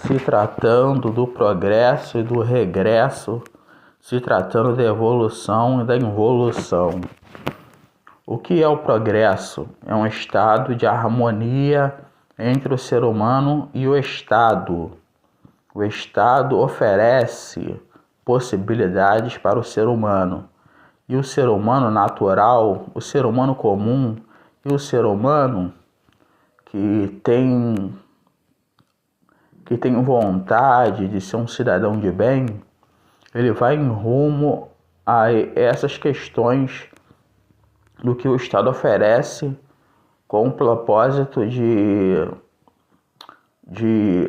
se tratando do progresso e do regresso, se tratando da evolução e da involução. O que é o progresso? É um estado de harmonia entre o ser humano e o Estado. O Estado oferece possibilidades para o ser humano. E o ser humano natural, o ser humano comum e o ser humano que tem vontade de ser um cidadão de bem, ele vai em rumo a essas questões do que o Estado oferece com o propósito de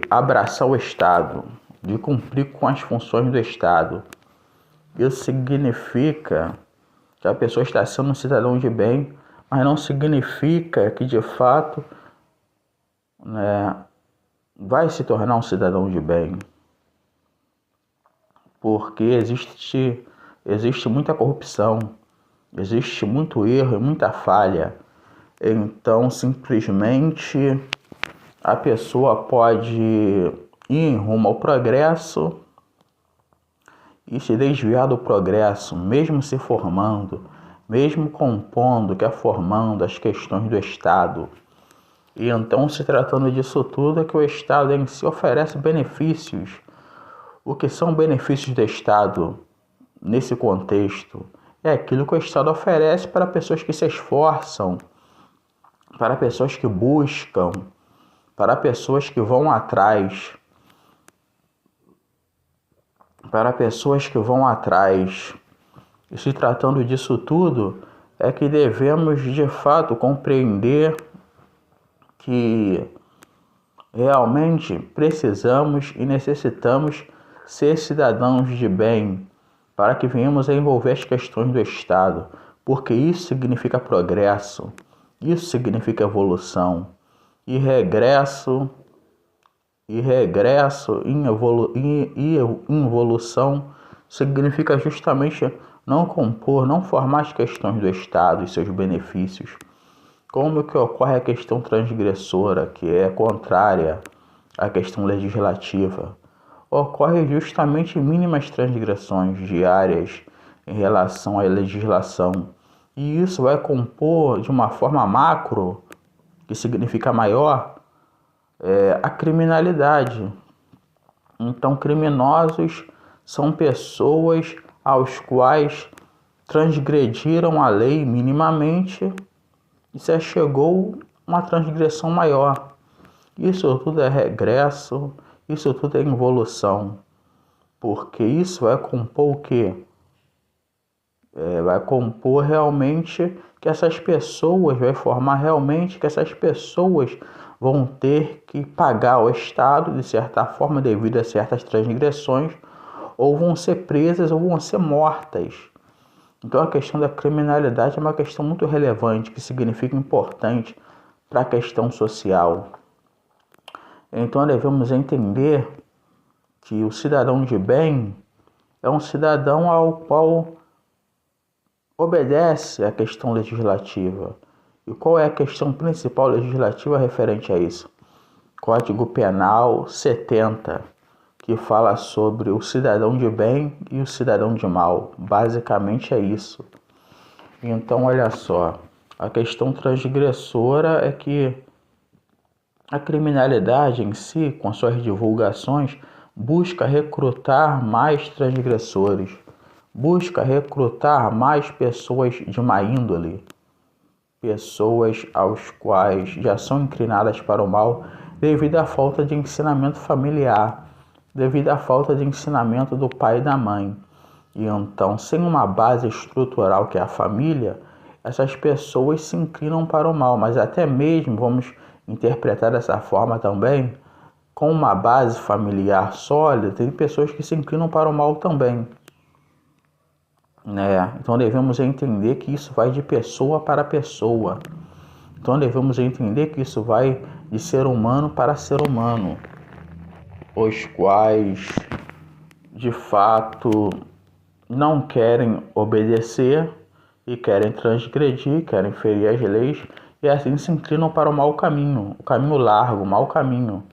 abraçar o Estado, de cumprir com as funções do Estado. Isso significa que a pessoa está sendo um cidadão de bem, mas não significa que de fato, vai se tornar um cidadão de bem. Porque existe muita corrupção, existe muito erro e muita falha. Então, simplesmente, a pessoa pode ir em rumo ao progresso e se desviar do progresso, mesmo se formando, mesmo compondo, que é formando as questões do Estado. E então, se tratando disso tudo, é que o Estado em si oferece benefícios. O que são benefícios do Estado nesse contexto? É aquilo que o Estado oferece para pessoas que se esforçam, para pessoas que buscam, para pessoas que vão atrás. E se tratando disso tudo, é que devemos de fato compreender que realmente precisamos e necessitamos ser cidadãos de bem para que venhamos a envolver as questões do Estado, porque isso significa progresso, isso significa evolução e regresso em evolução significa justamente não formar as questões do Estado e seus benefícios. Como que ocorre a questão transgressora, que é contrária à questão legislativa? Ocorre justamente mínimas transgressões diárias em relação à legislação. E isso vai compor de uma forma macro, que significa maior, a criminalidade. Então, criminosos são pessoas aos quais transgrediram a lei minimamente e se chegou uma transgressão maior. Isso tudo é regresso, isso tudo é involução, porque isso vai compor o quê? Vai compor realmente que essas pessoas, vai formar realmente que essas pessoas vão ter que pagar ao Estado, de certa forma, devido a certas transgressões, ou vão ser presas ou vão ser mortas. Então a questão da criminalidade é uma questão muito relevante, que significa importante para a questão social. Então devemos entender que o cidadão de bem é um cidadão ao qual obedece à questão legislativa. E qual é a questão principal legislativa referente a isso? Código Penal 70, que fala sobre o cidadão de bem e o cidadão de mal. Basicamente é isso. Então, olha só, a questão transgressora é que a criminalidade em si, com suas divulgações, busca recrutar mais transgressores, busca recrutar mais pessoas de má índole, pessoas aos quais já são inclinadas para o mal devido à falta de ensinamento familiar, devido à falta de ensinamento do pai e da mãe. E então, sem uma base estrutural que é a família, essas pessoas se inclinam para o mal, mas até mesmo, vamos interpretar dessa forma também, com uma base familiar sólida, tem pessoas que se inclinam para o mal também. Então devemos entender que isso vai de pessoa para pessoa. Então devemos entender que isso vai de ser humano para ser humano, os quais de fato não querem obedecer e querem transgredir, querem ferir as leis e assim se inclinam para o mau caminho, o caminho largo, o mau caminho.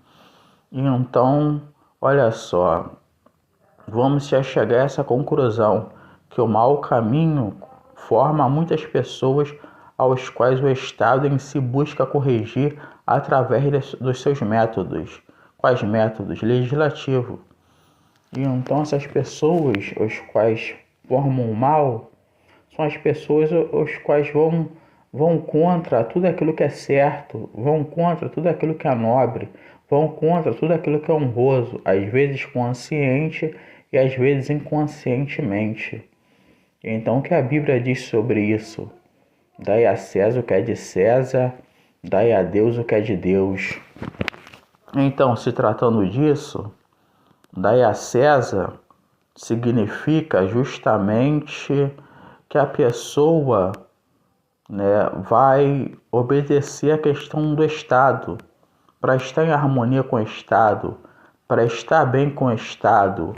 E então olha só, vamos já chegar a essa conclusão, que o mau caminho forma muitas pessoas aos quais o Estado em si busca corrigir através dos seus métodos. Quais métodos? Legislativo. E então essas pessoas, os quais formam o mal, são as pessoas os quais vão contra tudo aquilo que é certo, vão contra tudo aquilo que é nobre, vão contra tudo aquilo que é honroso, às vezes consciente e às vezes inconscientemente. Então o que a Bíblia diz sobre isso? Dai a César o que é de César, dai a Deus o que é de Deus. Então, se tratando disso, dai a César significa justamente que a pessoa, né, vai obedecer a questão do Estado, para estar em harmonia com o Estado, para estar bem com o Estado.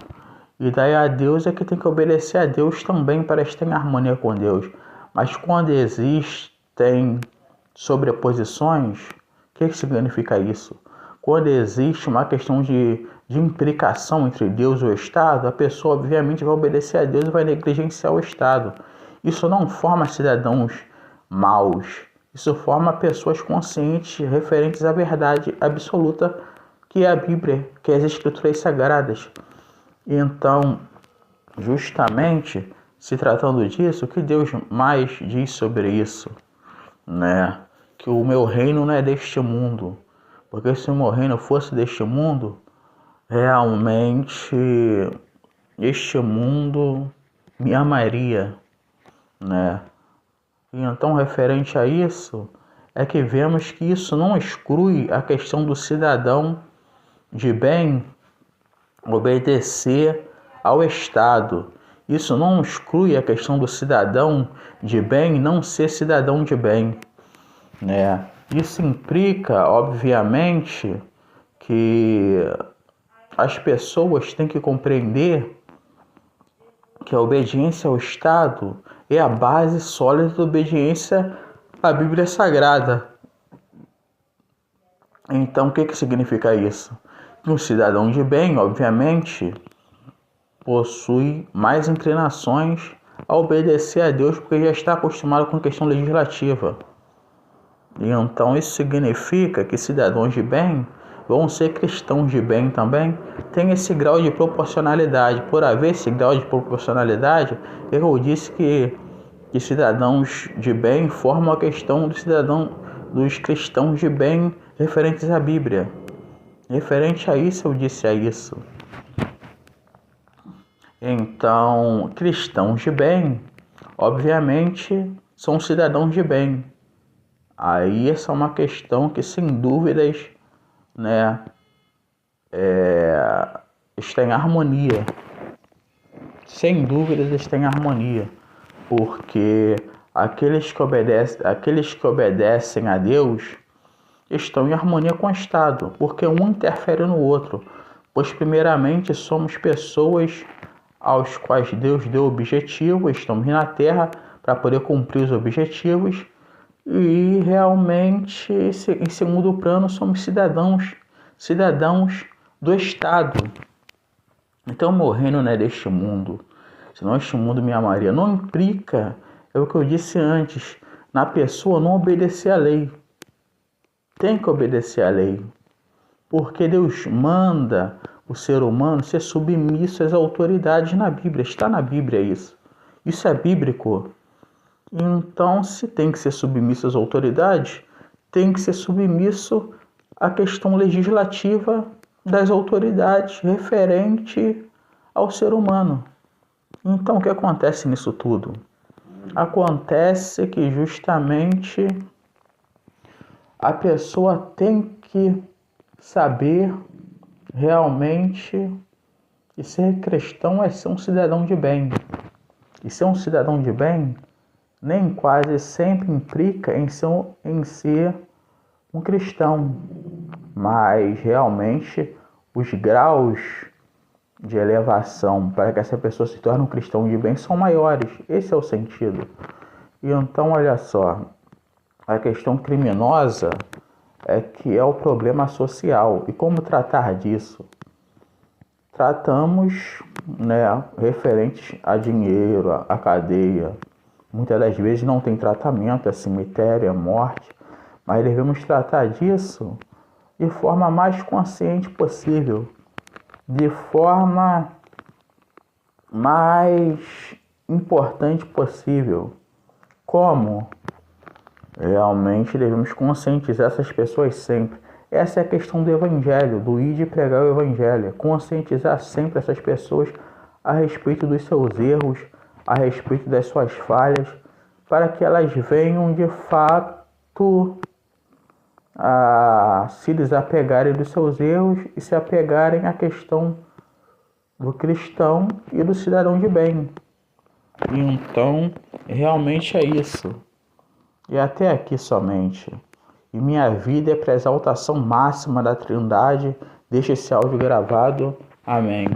E daí a Deus é que tem que obedecer a Deus também para estar em harmonia com Deus. Mas quando existem sobreposições, o que significa isso? Quando existe uma questão de implicação entre Deus e o Estado, a pessoa obviamente vai obedecer a Deus e vai negligenciar o Estado. Isso não forma cidadãos maus. Isso forma pessoas conscientes, referentes à verdade absoluta, que é a Bíblia, que é as Escrituras Sagradas. Então, justamente, se tratando disso, o que Deus mais diz sobre isso, né? Que o meu reino não é deste mundo. Porque se o meu reino fosse deste mundo, realmente este mundo me amaria, né? E então, referente a isso, é que vemos que isso não exclui a questão do cidadão de bem obedecer ao Estado. Isso não exclui a questão do cidadão de bem não ser cidadão de bem, né? Isso implica, obviamente, que as pessoas têm que compreender que a obediência ao Estado é a base sólida da obediência à Bíblia Sagrada. Então, o que significa isso? Um cidadão de bem, obviamente, possui mais inclinações a obedecer a Deus porque já está acostumado com a questão legislativa. E então isso significa que cidadãos de bem vão ser cristãos de bem também. Tem esse grau de proporcionalidade. Por haver esse grau de proporcionalidade, eu disse que cidadãos de bem formam a questão dos cristãos de bem referentes à Bíblia. Referente a isso, eu disse a isso. Então, cristãos de bem, obviamente, são cidadãos de bem. Aí essa é uma questão que, sem dúvidas, né, está em harmonia. Sem dúvidas está em harmonia. Porque aqueles que obedecem a Deus estão em harmonia com o Estado, porque um interfere no outro. Pois primeiramente somos pessoas aos quais Deus deu objetivos, estamos na Terra para poder cumprir os objetivos. E realmente, em segundo plano, somos cidadãos do Estado. Então, meu reino não é deste mundo, senão este mundo me amaria. Não implica, é o que eu disse antes, na pessoa não obedecer à lei. Tem que obedecer à lei, porque Deus manda o ser humano ser submisso às autoridades na Bíblia. Está na Bíblia isso. Isso é bíblico. Então, se tem que ser submisso às autoridades, tem que ser submisso à questão legislativa das autoridades referente ao ser humano. Então, o que acontece nisso tudo? Acontece que justamente a pessoa tem que saber realmente que ser cristão é ser um cidadão de bem. E ser um cidadão de bem nem quase sempre implica em ser um cristão, mas realmente os graus de elevação para que essa pessoa se torne um cristão de bem são maiores. Esse é o sentido. E então, olha só, a questão criminosa é que é o problema social. E como tratar disso? tratamos, né, referentes a dinheiro, a cadeia. Muitas das vezes não tem tratamento, é cemitério, é morte, mas devemos tratar disso de forma mais consciente possível, de forma mais importante possível. Como? Realmente devemos conscientizar essas pessoas sempre. Essa é a questão do evangelho, do ir de pregar o evangelho. Conscientizar sempre essas pessoas a respeito dos seus erros, a respeito das suas falhas, para que elas venham de fato a se desapegarem dos seus erros e se apegarem à questão do cristão e do cidadão de bem. Então, realmente é isso. E até aqui somente. E minha vida é para a exaltação máxima da Trindade. Deixa esse áudio gravado. Amém.